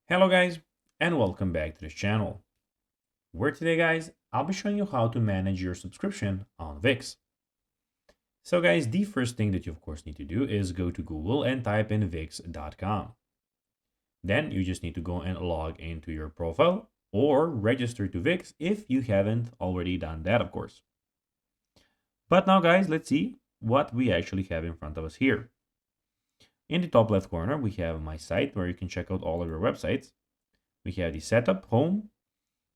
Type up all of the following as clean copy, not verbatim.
Hello guys, and welcome back to this channel. Where today guys, I'll be showing you how to manage your subscription on Wix. So guys, the first thing that you of course need to do is go to Google and type in wix.com. Then you just need to go and log into your profile or register to Wix if you haven't already done that of course. But now guys, let's see what we actually have in front of us here. In the top left corner, we have my site where you can check out all of your websites. We have the setup, home.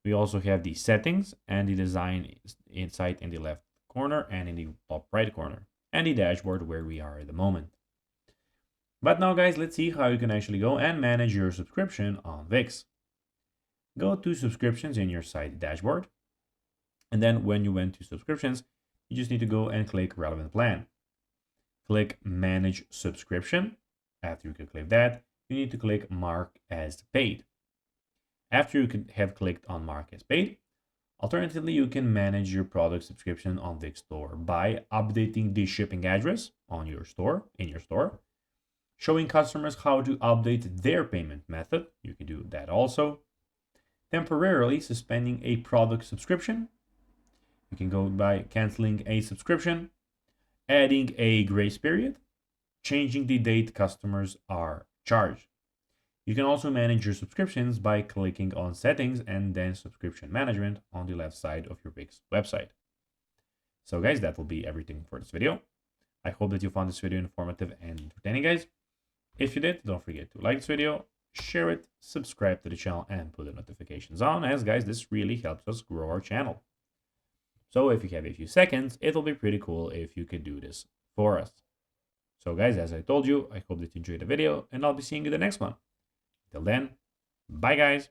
We also have the settings and the design inside in the left corner and in the top right corner, and the dashboard where we are at the moment. But now guys, let's see how you can actually go and manage your subscription on Wix. Go to subscriptions in your site dashboard. And then when you went to subscriptions, you just need to go and click relevant plan. Click manage subscription. After you click that, you need to click mark as paid. After you have clicked on mark as paid, alternatively, you can manage your product subscription on Wix store by updating the shipping address on your store, in your store, showing customers how to update their payment method. You can do that also. Temporarily suspending a product subscription. You can go by canceling a subscription, adding a grace period, changing the date customers are charged. You can also manage your subscriptions by clicking on settings and then subscription management on the left side of your Wix website. So guys, that will be everything for this video. I hope that you found this video informative and entertaining guys. If you did, don't forget to like this video, share it, subscribe to the channel and put the notifications on, as guys, this really helps us grow our channel. So if you have a few seconds, it'll be pretty cool if you could do this for us. So guys, as I told you, I hope that you enjoyed the video and I'll be seeing you in the next one. Till then, bye guys.